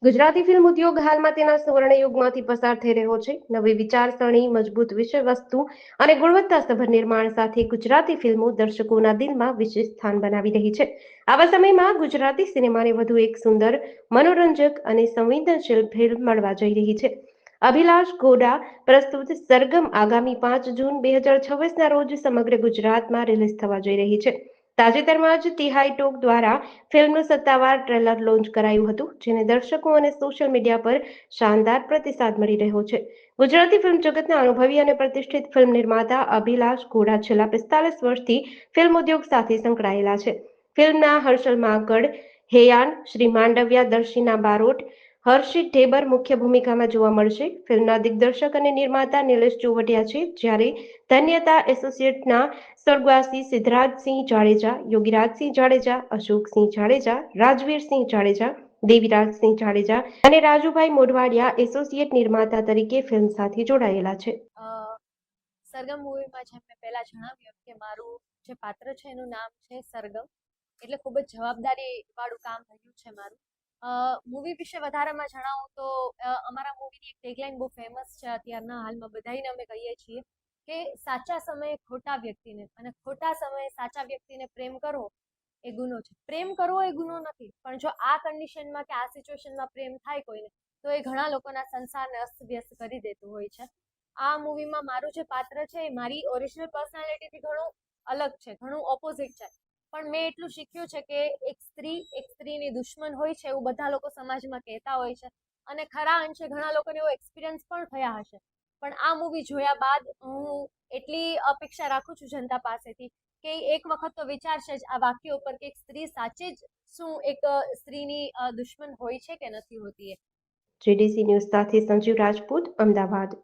Gujarati film ઉદ્યોગ હાલમાં તેના સુવર્ણયુગમાંથી પસાર થઈ રહ્યો છે. નવી વિચારસરણી, મજબૂત વિષયવસ્તુ અને ગુણવત્તાસભર નિર્માણ સાથે ગુજરાતી ફિલ્મો દર્શકોના દિલમાં વિશેષ સ્થાન બનાવી રહી છે. આવા સમયમાં ગુજરાતી સિનેમાને વધુ એક સુંદર, મનોરંજક અને સંવેદનશીલ ફિલ્મ મળવા જઈ રહી છે. અભિલાષ ઘોડા પ્રસ્તુત સરગમ આગામી 5 જૂન 2026ના રોજ સમગ્ર ગુજરાતમાં રિલીઝ થવા જઈ રહી છે. તાજેતરમાં જ તિહાઈ ટોક દ્વારા ફિલ્મનું સત્તાવાર ટ્રેલર લોન્ચ કરાયું હતું, જેને દર્શકો અને સોશિયલ મીડિયા પર શાનદાર પ્રતિસાદ મળી રહ્યો છે. ગુજરાતી ફિલ્મ જગતના અનુભવી અને પ્રતિષ્ઠિત ફિલ્મ નિર્માતા અભિલાષ ઘોડા છેલ્લા 45 વર્ષથી ફિલ્મ ઉદ્યોગ સાથે સંકળાયેલા છે. ફિલ્મના હર્ષલ માંકડ, હેયાન, શ્રી માંડવિયા, દર્શિના બારોટ, હર્ષિત ઢેબર મુખ્ય ભૂમિકામાં જોવા મળશે. ફિલ્મના દિગ્દર્શક અને નિર્માતા નિલેશ ચોવટિયા છે, જ્યારે ધન્યતા એસોસિએટના સ્વર્ગવાસી સિદ્ધરાજસિંહ જાડેજા, યોગીરાજસિંહ જાડેજા, અશોકસિંહ જાડેજા, રાજવીરસિંહ જાડેજા, દેવીરાજસિંહ જાડેજા અને રાજુભાઈ મોઢવાડિયા એસોસિએટ નિર્માતા તરીકે ફિલ્મ સાથે જોડાયેલા છે. સરગમ મૂવીમાં જેમ મેં પહેલા જણાવ્યું કે મારું જે પાત્ર છે એનું નામ છે સરગમ, એટલે ખૂબ જ જવાબદારી વાળું કામ રહ્યું છે મારું. મૂવી વિશે વધારેમાં જણાવું તો અમારા મૂવીની એક ટેગલાઇન બહુ ફેમસ છે અત્યારના હાલમાં, બધાને અમે કહીએ છીએ કે સાચા સમયે ખોટા વ્યક્તિને અને ખોટા સમયે સાચા વ્યક્તિને પ્રેમ કરવો એ ગુનો છે. પ્રેમ કરવો એ ગુનો નથી, પણ જો આ કન્ડિશનમાં કે આ સિચ્યુએશનમાં પ્રેમ થાય કોઈને, તો એ ઘણા લોકોના સંસારને અસ્તવ્યસ્ત કરી દેતું હોય છે. આ મૂવીમાં મારું જે પાત્ર છે એ મારી ઓરિજિનલ પર્સનાલિટીથી ઘણું અલગ છે, ઘણું ઓપોઝિટ છે. પણ મેં એટલું શીખ્યું છે કે એક સ્ત્રીની દુશ્મન હોય છે એવું બધા લોકો સમાજમાં કહેતા હોય છે, અને ખરા અંશે ઘણા લોકોને એવો એક્સપિરિયન્સ પણ થયા હશે. પણ આ મૂવી જોયા બાદ હું એટલી અપેક્ષા રાખું છું જનતા પાસેથી કે એક વખત તો વિચારશે જ આ વાક્ય ઉપર કે એક સ્ત્રી સાચે જ શું એક સ્ત્રીની દુશ્મન હોય છે કે નથી હોતી. જેડીસી ન્યૂઝ સાથે સંજીવ રાજપૂત, અમદાવાદ.